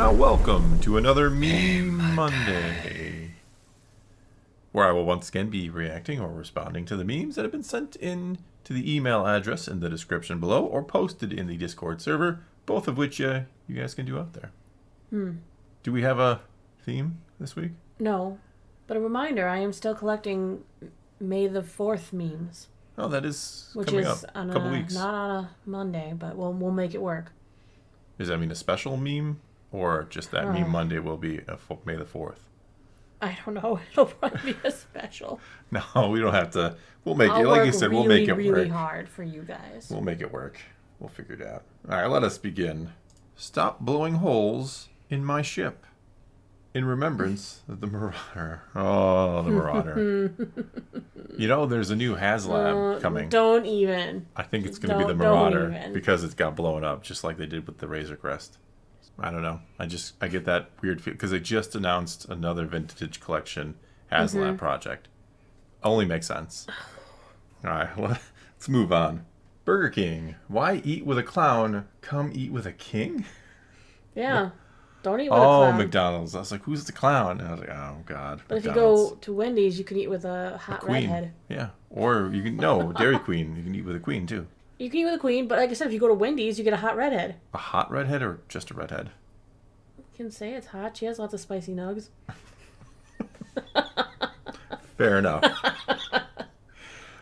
Now welcome to another Meme Monday, where I will once again be reacting or responding to the memes that have been sent in to the email address in the description below or posted in the Discord server, both of which you guys can do out there. Do we have a theme this week? No, but a reminder, I am still collecting May the 4th memes. Oh, that is which coming is up on a couple weeks. Not on a Monday, but we'll make it work. Does that mean a special meme? Or just that Meme Monday will be May the 4th? I don't know. It'll probably be a special. No, we don't have to. We'll make I'll it. Like work you said, really, we'll make it really work. hard for you guys. We'll make it work. We'll figure it out. All right, let us begin. Stop blowing holes in my ship. In remembrance of the Marauder. Oh, the Marauder. You know, there's a new HasLab coming. Don't even. I think it's going to be the Marauder because it's got blown up, just like they did with the Razor Crest. I don't know. I get that weird feel because they just announced another vintage collection HasLab project. Only makes sense. All right, let's move on. Burger King. Why eat with a clown? Come eat with a king? Yeah. Don't eat with a clown. Oh, McDonald's. I was like, who's the clown? And I was like, oh, God. But McDonald's. if you go to Wendy's, you can eat with a hot redhead. Yeah. Or you can, no, Dairy Queen. You can eat with a queen, too. You can eat with a queen, but like I said, if you go to Wendy's, you get a hot redhead. A hot redhead or just a redhead? You can say it's hot. She has lots of spicy nugs. Fair enough.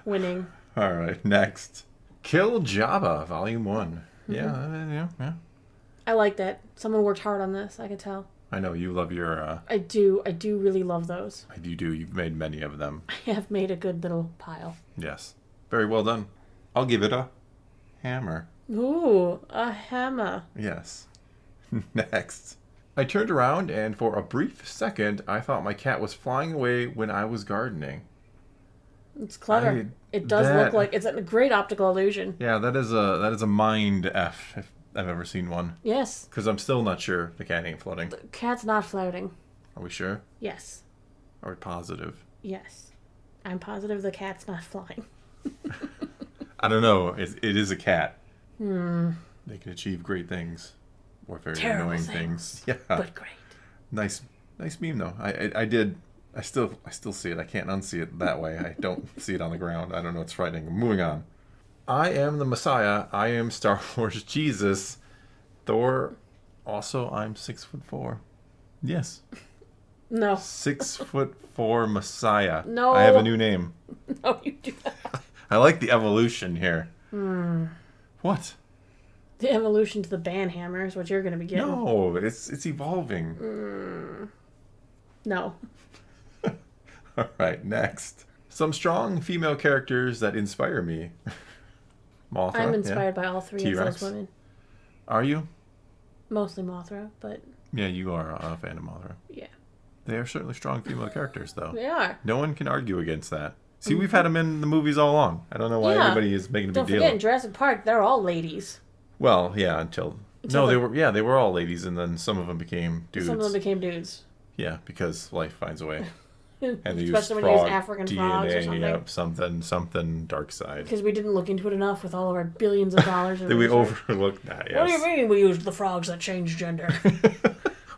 Winning. All right, next. Kill Jaba, Volume 1. Yeah. I like that. Someone worked hard on this, I can tell. I know, you love your... I do really love those. You do. You've made many of them. I have made a good little pile. Yes. Very well done. I'll give it a hammer. Ooh, a hammer. Yes. Next. I turned around and for a brief second, I thought my cat was flying away when I was gardening. It's clever. It does look like it's a great optical illusion. Yeah, that is a mind F if I've ever seen one. Yes. Because I'm still not sure the cat ain't floating. The cat's not floating. Are we sure? Yes. Are we positive? Yes. I'm positive the cat's not flying. I don't know. It is a cat. They can achieve great things. Or very Terrible annoying things. Yeah. But great. Nice meme though. I still see it. I can't unsee it that way. I don't see it on the ground. I don't know. It's frightening. Moving on. I am the Messiah. I am Star Wars Jesus. Thor. Also, I'm 6'4". Yes. No. 6'4" Messiah. No. I have a new name. No, you do not. I like the evolution here. What? The evolution to the banhammer is what you're going to be getting. No, it's evolving. No. All right, next. Some strong female characters that inspire me. Mothra. I'm inspired by all three T-Rex. of those women. Are you? Mostly Mothra, but... Yeah, you are a fan of Mothra. Yeah. They are certainly strong female characters, though. They are. No one can argue against that. See, we've had them in the movies all along. I don't know why everybody is making a big Don't deal. forget, in Jurassic Park, they're all ladies. Well, yeah, until they were all ladies, and then some of them became dudes. Some of them became dudes. Yeah, because life finds a way. And they Especially use when you use African frogs or something. Yep, something dark side. Because we didn't look into it enough with all of our billions of dollars. Did we overlook that? Yes. What do you mean we used the frogs that changed gender?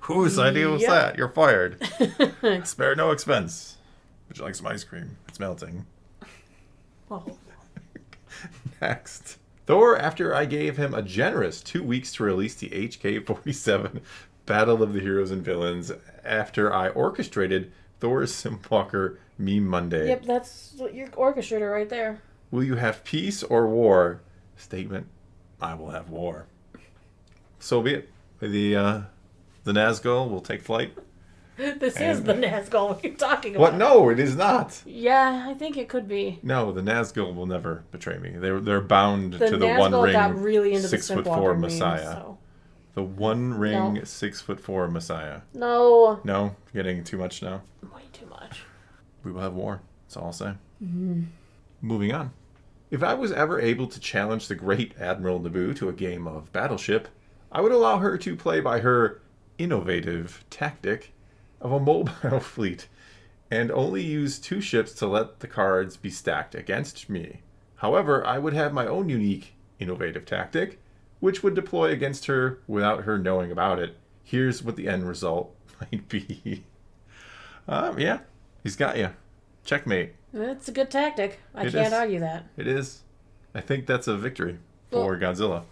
Whose idea was that? You're fired. Spare no expense. Would you like some ice cream? It's melting. Oh. Next. Thor, after I gave him a generous 2 weeks to release the HK-47 Battle of the Heroes and Villains, after I orchestrated Thor's Simwalker Meme Monday. Yep, that's your orchestrator right there. Will you have peace or war? Statement, I will have war. So be it. The Nazgul will take flight. This is the Nazgul. What are you talking about? What? No, it is not. Yeah, I think it could be. No, the Nazgul will never betray me. They're bound to the Nazgul One Ring got really into 6'4" the Messiah. Meme, so. The One Ring 6'4" Messiah. No. No, getting too much now. Way too much. We will have war. That's all I'll say. Moving on. If I was ever able to challenge the great Admiral Naboo to a game of Battleship, I would allow her to play by her innovative tactic of a mobile fleet and only use 2 ships to let the cards be stacked against me. However, I would have my own unique, innovative tactic, which would deploy against her without her knowing about it, Here's what the end result might be. Yeah, he's got you. Checkmate. It's a good tactic. I can't argue that. It is. I think that's a victory for Godzilla.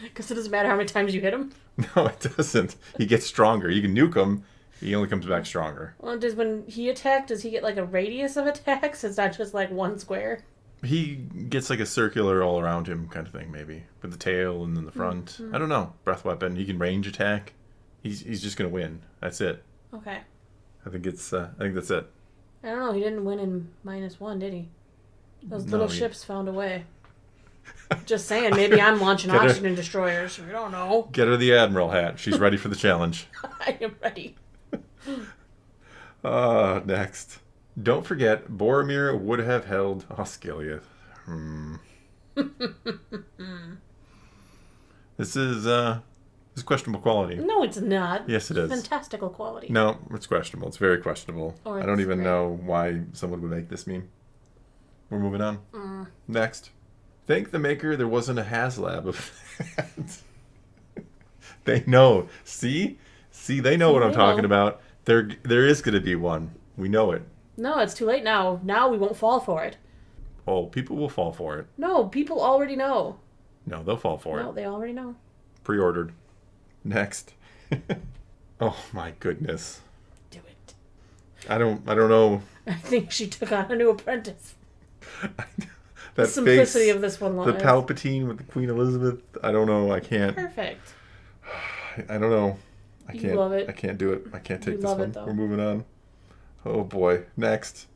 Because it doesn't matter how many times you hit him? No, it doesn't. He gets stronger. You can nuke him. He only comes back stronger. Well, when he attacks, does he get like a radius of attacks? It's not just like one square? He gets like a circular all around him kind of thing, maybe. With the tail and then the front. Mm-hmm. I don't know. Breath weapon. He can range attack. He's just going to win. That's it. Okay. I think that's it. I don't know. He didn't win in -1, did he? Those little ships found a way. Just saying. Maybe I'm launching oxygen destroyers. We don't know. Get her the Admiral hat. She's ready for the challenge. I am ready. Next. Don't forget, Boromir would have held Osgiliath. This is questionable quality. No, it's not. Yes, it is. Fantastical quality. No, it's questionable. It's very questionable. I don't even know why someone would make this meme. We're moving on. Next. Thank the maker there wasn't a HasLab of that. They know. See, they know what I'm talking about. There is going to be one. We know it. No, it's too late now. Now we won't fall for it. Oh, people will fall for it. No, people already know. No, they'll fall for it. No, they already know. Pre-ordered. Next. Oh my goodness. Do it. I don't know. I think she took on a new apprentice. The simplicity face, of this one. The Palpatine with the Queen Elizabeth. I don't know. I can't. Perfect. I don't know. I can't. You love it. I can't do it. I can't take you this love one. It, though. We're moving on. Oh boy. Next.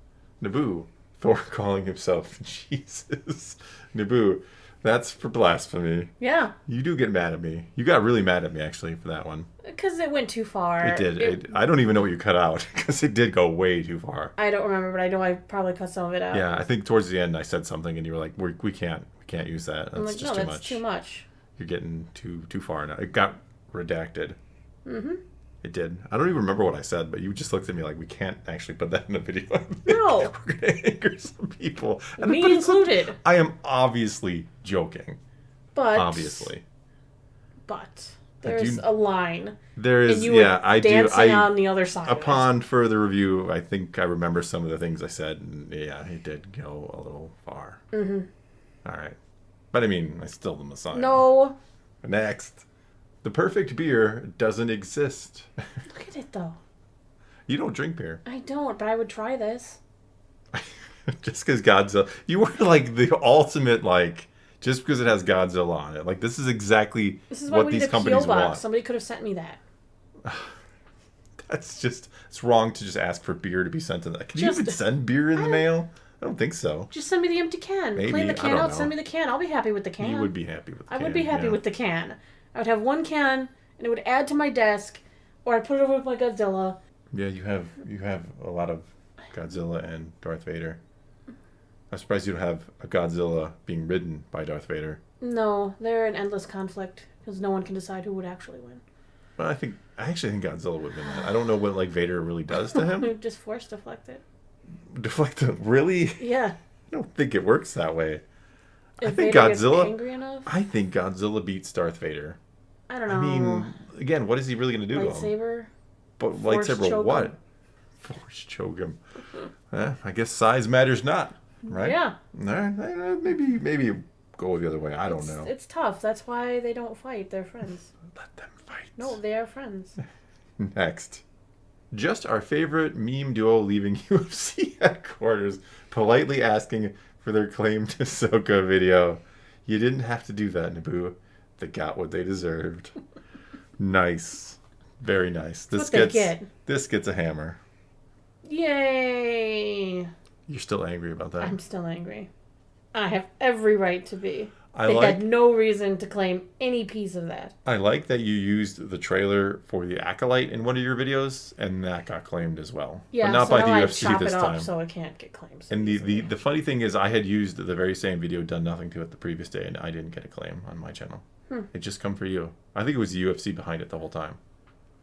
Naboo. Thor calling himself Jesus. Naboo. That's for blasphemy. Yeah. You do get mad at me. You got really mad at me, actually, for that one. Because it went too far. It did. I don't even know what you cut out, because it did go way too far. I don't remember, but I know I probably cut some of it out. Yeah, I think towards the end I said something, and you were like, we can't use that. That's just too much. That's too much. You're getting too far now. It got redacted. Mm-hmm. It did. I don't even remember what I said, but you just looked at me like, we can't actually put that in a video. No. We're going to anger some people. Me included. I am obviously joking. But. Obviously. But. There's a line. There is, and you were I do. dancing on the other side. Upon further review, I think I remember some of the things I said, and yeah, it did go a little far. Mm-hmm. All right. But I mean, I still the Messiah. No. Next. The perfect beer doesn't exist. Look at it, though. You don't drink beer. I don't, but I would try this. Just because Godzilla... You were like the ultimate, like... Just because it has Godzilla on it. Like, this is exactly what these companies want. Somebody could have sent me that. That's just... It's wrong to just ask for beer to be sent to that. Can you even send beer in the mail? I don't think so. Just send me the empty can. Maybe. Clean the can out, send me the can. I'll be happy with the can. You would be happy with the can. I would be happy with the can. I would have one can, and it would add to my desk, or I'd put it over with my Godzilla. Yeah, you have a lot of Godzilla and Darth Vader. I'm surprised you don't have a Godzilla being ridden by Darth Vader. No, they're in endless conflict, because no one can decide who would actually win. Well, I actually think Godzilla would win that. I don't know what, like, Vader really does to him. Just force deflect it. Deflect it? Really? Yeah. I don't think it works that way. If Vader gets angry enough? I think Godzilla beats Darth Vader. I don't know. I mean, again, what is he really going to do to him? Lightsaber? But lightsaber what? Force choke him. I guess size matters not, right? Yeah. Maybe go the other way. I don't know. It's tough. That's why they don't fight. They're friends. Let them fight. No, they are friends. Next. Just our favorite meme duo leaving UFC headquarters, politely asking for their claimed Ahsoka video. You didn't have to do that, Naboo. They got what they deserved. Nice. Very nice. This gets a hammer. Yay! You're still angry about that? I'm still angry. I have every right to be. They had no reason to claim any piece of that. I like that you used the trailer for the Acolyte in one of your videos, and that got claimed as well. Yeah, but not so by the now UFC this time. So it can't get claimed. And the funny thing is, I had used the very same video, done nothing to it the previous day, and I didn't get a claim on my channel. It just come for you. I think it was the UFC behind it the whole time.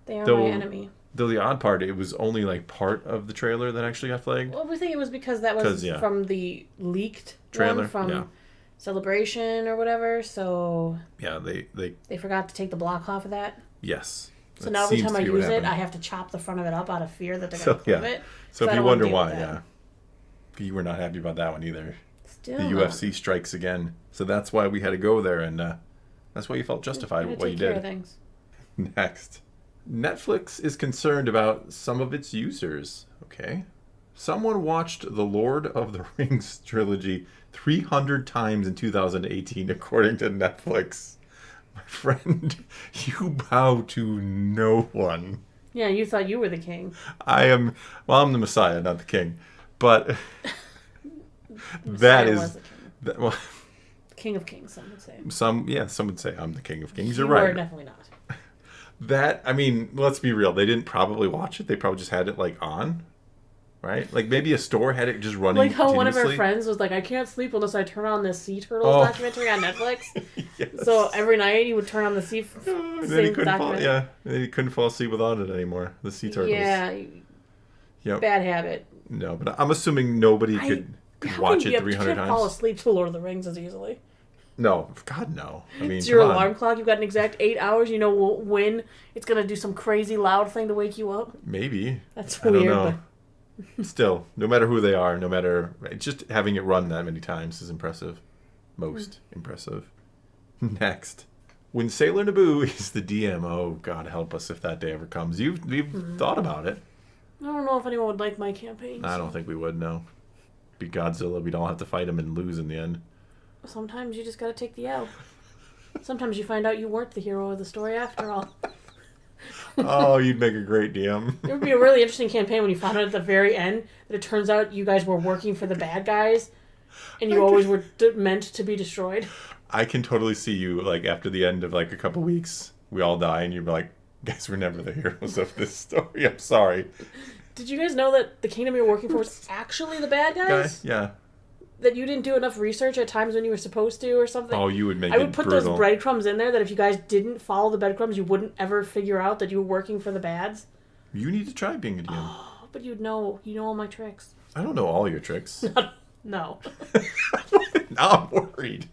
They are my enemy. Though the odd part, it was only like part of the trailer that actually got flagged. Well, we think it was because that was from the leaked trailer from Celebration or whatever. So yeah, they forgot to take the block off of that. Yes. So That now every seems time I to be what use it, happened. I have to chop the front of it up out of fear that they're So, going to prove yeah. it. So if I you don't wanna wonder deal why, with that. you were not happy about that one either. Still The not. UFC strikes again. So that's why we had to go there, and that's why you felt justified Gotta with what you take care of did. things. Next. Netflix is concerned about some of its users. Okay. Someone watched the Lord of the Rings trilogy 300 times in 2018, according to Netflix. My friend, you bow to no one. Yeah, you thought you were the king. I'm the Messiah, not the king. But Messiah that was is... the king. Well, King of kings, some would say. some would say I'm the king of kings. You You're right. are definitely not. That, I mean, let's be real. They didn't probably watch it. They probably just had it, like, on. Right? Like, maybe a store had it just running Like how one of our continuously. friends was like, I can't sleep unless I turn on this Sea Turtles documentary on Netflix. Yes. So every night he would turn on the Sea And then he couldn't fall, documentary. and then he couldn't fall asleep without it anymore. The sea turtles. Yeah, Yep. bad habit. No, but I'm assuming nobody could watch it 300 You can't times. fall asleep to Lord of the Rings as easily. No, God, no. I mean, It's your come on. alarm clock. You've got an exact 8 hours. You know when it's going to do some crazy loud thing to wake you up. Maybe. That's I weird. don't know. Still, no matter who they are, no matter... Just having it run that many times is impressive. Most impressive. Next. When Sailor Naboo is the DM, oh, God help us if that day ever comes. You've thought about it. I don't know if anyone would like my campaign. I don't think we would, no. Be Godzilla, we'd all have to fight him and lose in the end. Sometimes you just got to take the L. Sometimes you find out you weren't the hero of the story after all. Oh, you'd make a great DM. It would be a really interesting campaign when you found out at the very end that it turns out you guys were working for the bad guys and you always were meant to be destroyed. I can totally see you, like, after the end of, like, a couple weeks, we all die, and you're like, guys, we're never the heroes of this story. I'm sorry. Did you guys know that the kingdom you're working for was actually the bad guys? Yeah. That you didn't do enough research at times when you were supposed to or something? Oh, you would make I would it put brutal. those breadcrumbs in there that if you guys didn't follow the breadcrumbs, you wouldn't ever figure out that you were working for the bads. You need to try being a DM. Oh, but you'd know. You know all my tricks. I don't know all your tricks. No. Now I'm worried.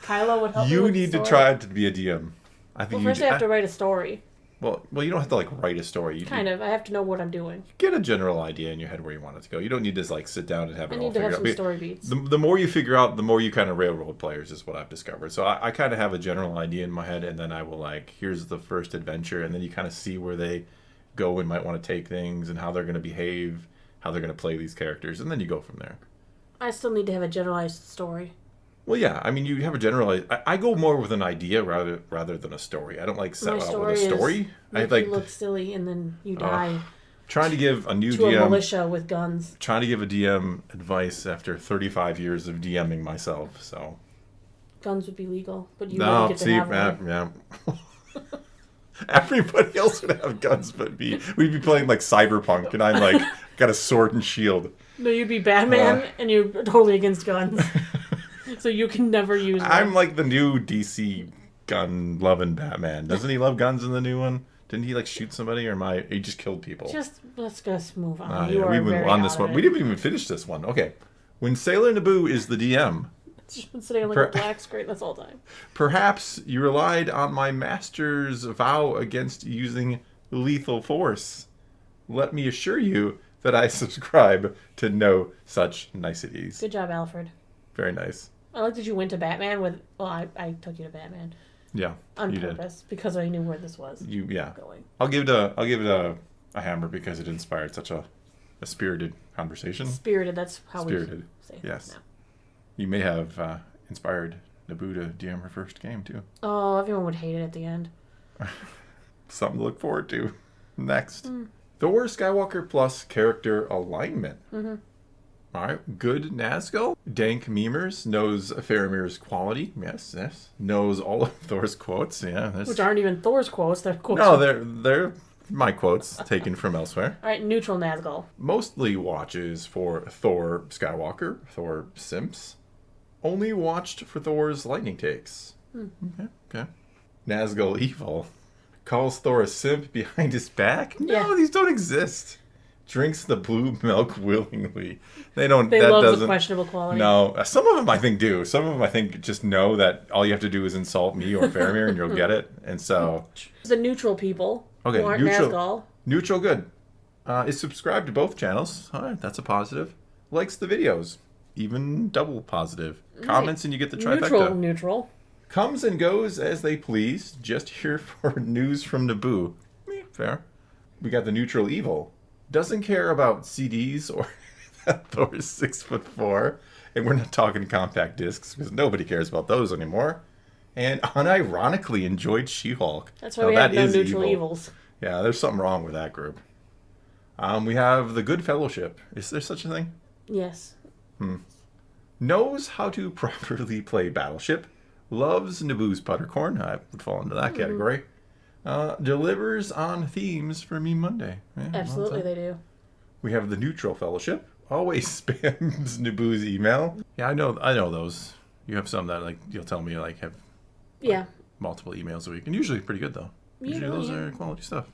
Kylo would help me You with need the to story. try to be a DM. I think Well, first I have to write a story. Well, you don't have to, like, write a story. You Kind of. I have to know what I'm doing. get a general idea in your head where you want it to go. You don't need to, like, sit down and have it I all need to figured have out. some story beats. The more you figure out, the more you kind of railroad players is what I've discovered. So I kind of have a general idea in my head, and then I will, like, here's the first adventure, and then you kind of see where they go and might want to take things and how they're going to behave, how they're going to play these characters, and then you go from there. I still need to have a generalized story. Well, yeah, I mean, you have a general... I go more with an idea rather than a story. I don't, like, set My out story with a story. is I make like you look silly and then you die trying to give a new to a DM... militia with guns. Trying to give a DM advice after 35 years of DMing myself, so... Guns would be legal, but you No, wouldn't get to see, have one. yeah. Everybody else would have guns but me. We'd be playing, like, Cyberpunk, and I'm, like, got a sword and shield. No, you'd be Batman and you're totally against guns. So you can never use one. I'm, like, the new DC gun-loving Batman. Doesn't he love guns in the new one? Didn't he, like, shoot somebody, or he just killed people? Let's just move on. Yeah, we very went on this out one. of We it. didn't even finish this one. Okay. When Sailor Naboo is the DM, It's just been sitting on like a black screen this whole time. perhaps you relied on my master's vow against using lethal force. Let me assure you that I subscribe to no such niceties. Good job, Alfred. Very nice. I like that you went to Batman with... Well, I took you to Batman Yeah, on you purpose because I knew where this was did. Yeah. going. I'll give it a hammer because it inspired such a spirited conversation. Spirited, that's how Spirited. we say Yes. now. You may have inspired Naboo to DM her first game too. Oh, everyone would hate it at the end. Something to look forward to. Next. Thor Skywalker Plus character alignment. Mm-hmm. Alright, good Nazgul. Dank Memers knows Faramir's quality. Yes. Knows all of Thor's quotes. Yeah. Which aren't even Thor's quotes, they're quotes. No, they're my quotes taken from elsewhere. Alright, neutral Nazgul. Mostly watches for Thor Skywalker, Thor Simps. Only watched for Thor's lightning takes. Okay. Nazgul Evil calls Thor a simp behind his back? No, Yeah. these don't exist. drinks the blue milk willingly. They don't. They that love doesn't, the questionable quality. No, some of them I think do. Some of them I think just know that all you have to do is insult me or Faramir and you'll get it. And so the neutral people okay, who aren't neutral, Nazgul. neutral, good. Is subscribed to both channels. All right, that's a positive. Likes the videos, even double positive. Comments and you get the trifecta. Neutral. Comes and goes as they please. Just here for news from Naboo. Fair. We got the neutral evil. Doesn't care about CDs or that Thor is 6'4", and we're not talking compact discs because nobody cares about those anymore. And unironically enjoyed She-Hulk. That's why we have no neutral evils. Yeah, there's something wrong with that group. We have the Good Fellowship. Is there such a thing? Yes. Knows how to properly play Battleship. Loves Naboo's Puttercorn. I would fall into that category. Delivers on themes for Me Monday. Yeah, absolutely, they do. We have the Neutral Fellowship. Always spams Naboo's email. Yeah, I know those. You have some that like you'll tell me like have multiple emails a week, and usually pretty good though. Usually those are quality stuff.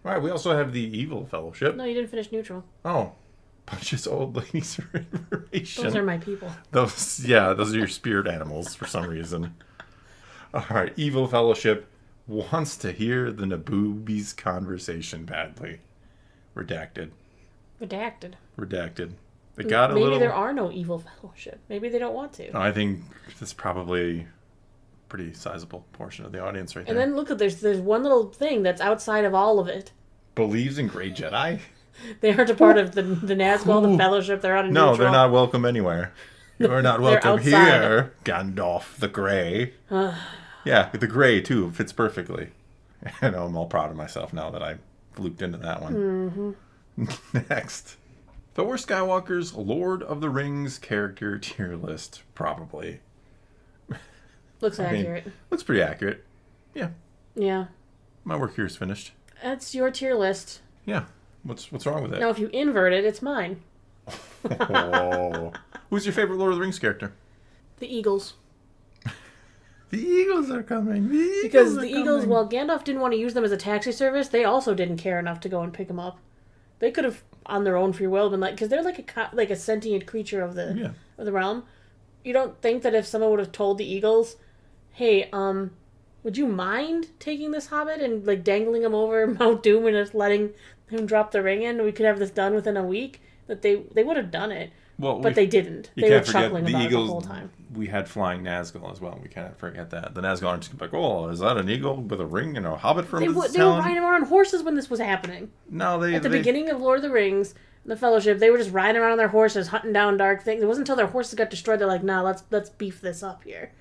All right, we also have the Evil Fellowship. No, you didn't finish Neutral. Oh, bunches of old ladies for information. Those are my people. Those are your spirit animals for some reason. All right, Evil Fellowship wants to hear the Naboobies conversation badly. Redacted. They got a little... Maybe there are no Evil Fellowship. Maybe they don't want to. I think that's probably a pretty sizable portion of the audience right there. And then look, there's one little thing that's outside of all of it. Believes in Grey Jedi? They aren't a part of the Nazgul, the Fellowship. They're out of Neutral. No, they're not welcome anywhere. You're not welcome here, Gandalf the Grey. Yeah, the Grey, too, fits perfectly. I know, I'm all proud of myself now that I looped into that one. Next. Thor Skywalker's Lord of the Rings character tier list, probably. Looks accurate. Looks pretty accurate. Yeah. Yeah. My work here is finished. That's your tier list. Yeah. What's wrong with it? Now, if you invert it, it's mine. Oh. Who's your favorite Lord of the Rings character? The Eagles. The Eagles are coming. Because the Eagles, while Gandalf didn't want to use them as a taxi service, they also didn't care enough to go and pick them up. They could have, on their own free will, been like, because they're like a sentient creature of the realm. You don't think that if someone would have told the Eagles, "Hey, would you mind taking this hobbit and like dangling him over Mount Doom and just letting him drop the ring in? We could have this done within a week." That they would have done it. Well, but they didn't. They were chuckling about it the whole time. We had flying Nazgul as well. We can't forget that. The Nazgul aren't just like, "Oh, is that an eagle with a ring and a hobbit from his They were riding around on horses when this was happening. No, at the beginning of Lord of the Rings, the Fellowship, they were just riding around on their horses, hunting down dark things. It wasn't until their horses got destroyed they're like, "Nah, let's beef this up here."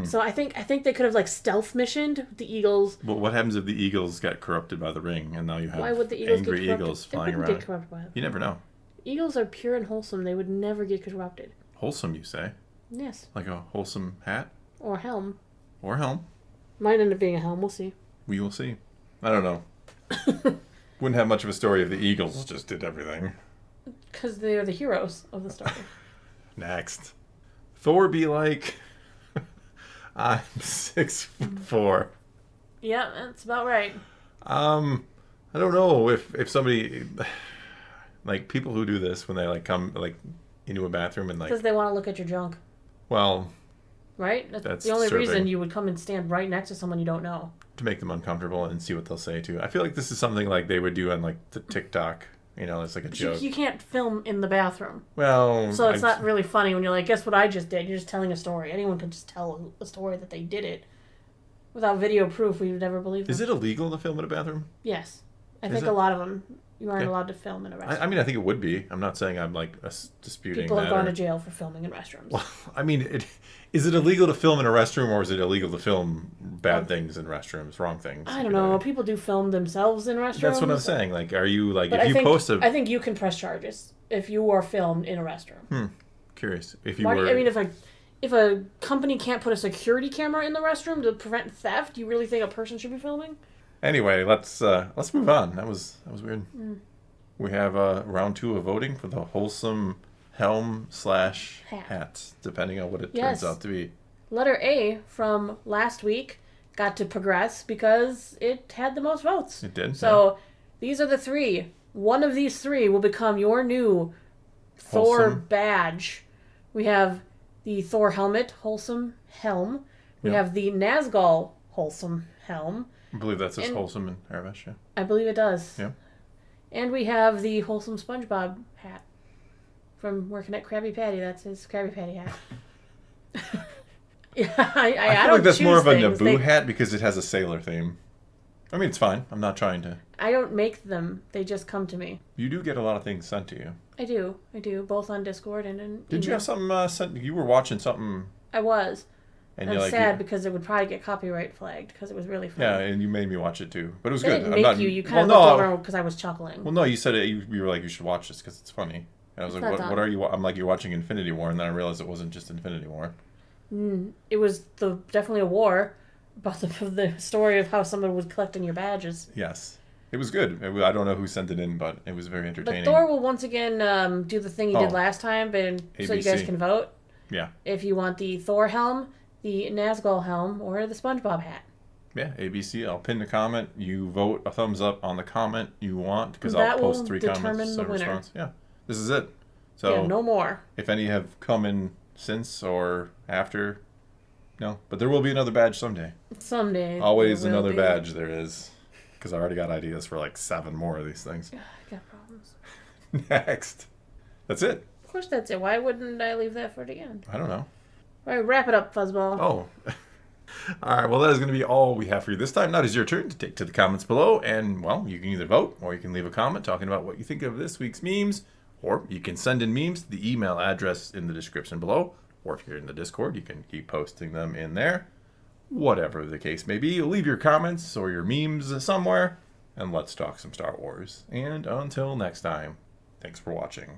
So I think they could have like stealth missioned the Eagles. But what happens if the Eagles got corrupted by the ring and now you have angry Eagles flying around? Get corrupted by it. You never know. Eagles are pure and wholesome. They would never get corrupted. Wholesome, you say? Yes. Like a wholesome hat? Or helm. Might end up being a helm. We'll see. We will see. I don't know. Wouldn't have much of a story if the Eagles just did everything. Because they are the heroes of the story. Next. Thor be like, I'm 6'4". Yeah, that's about right. I don't know if somebody... Like, people who do this when they, like, come, like, into a bathroom and, like... Because they want to look at your junk. Well... Right? That's the only reason you would come and stand right next to someone you don't know. To make them uncomfortable and see what they'll say, too. I feel like this is something, like, they would do on, like, the TikTok. You know, it's like a joke. You can't film in the bathroom. Well... So it's not really funny when you're like, guess what I just did? You're just telling a story. Anyone could just tell a story that they did it. Without video proof, we would never believe them. Is it illegal to film in a bathroom? Yes. I think a lot of them... You aren't allowed to film in a restroom. I mean, I think it would be. I'm not saying I'm, like, disputing that. People have gone to jail for filming in restrooms. Well, I mean, is it illegal to film in a restroom, or is it illegal to film bad things in restrooms, wrong things? I don't know. People do film themselves in restrooms. That's what I'm saying. Like, are you, like, if you post a... I think you can press charges if you are filmed in a restroom. Curious. If you were... I mean, if a company can't put a security camera in the restroom to prevent theft, do you really think a person should be filming? Anyway, let's move on. That was weird. We have round 2 of voting for the wholesome helm/hat, depending on what it turns out to be. Letter A from last week got to progress because it had the most votes. It did. So these are the 3: one of these three will become your new Thor Wholesome. badge. We have the Thor helmet, wholesome helm. We have the Nazgul wholesome helm. I believe that says wholesome in Arabic, yeah. I believe it does. Yeah. And we have the wholesome SpongeBob hat from working at Krabby Patty. That's his Krabby Patty hat. Yeah, I feel don't like that's choose more of a things. Naboo hat because it has a sailor theme. I mean, it's fine. I'm not trying to. I don't make them. They just come to me. You do get a lot of things sent to you. I do. Both on Discord and in Did you have something sent? You were watching something. I was. And I'm sad because it would probably get copyright flagged because it was really funny. Yeah, and you made me watch it too. But it was I good. didn't make you. You kind of looked over because I was chuckling. Well, no, you said it. You were like, you should watch this because it's funny. And I was like, what are you? I'm like, you're watching Infinity War, and then I realized it wasn't just Infinity War. It was definitely a war about the story of how someone was collecting your badges. Yes. It was good. I don't know who sent it in, but it was very entertaining. But Thor will once again do the thing he did last time, so you guys can vote. Yeah. If you want the Thor helm, the Nazgul helm, or the SpongeBob hat. Yeah, ABC. I'll pin the comment. You vote a thumbs up on the comment you want because I'll post 3 comments. The winner. Yeah. This is it. So no more. If any have come in since or after, no. But there will be another badge someday. Someday. Always another badge there is. Because I already got ideas for like 7 more of these things. I got problems. Next. That's it. Of course that's it. Why wouldn't I leave that for the end? I don't know. All right, wrap it up, Fuzzball. Oh. All right, well, that is going to be all we have for you this time. Now it is your turn to take to the comments below. And, well, you can either vote or you can leave a comment talking about what you think of this week's memes. Or you can send in memes to the email address in the description below. Or if you're in the Discord, you can keep posting them in there. Whatever the case may be, leave your comments or your memes somewhere, and let's talk some Star Wars. And until next time, thanks for watching.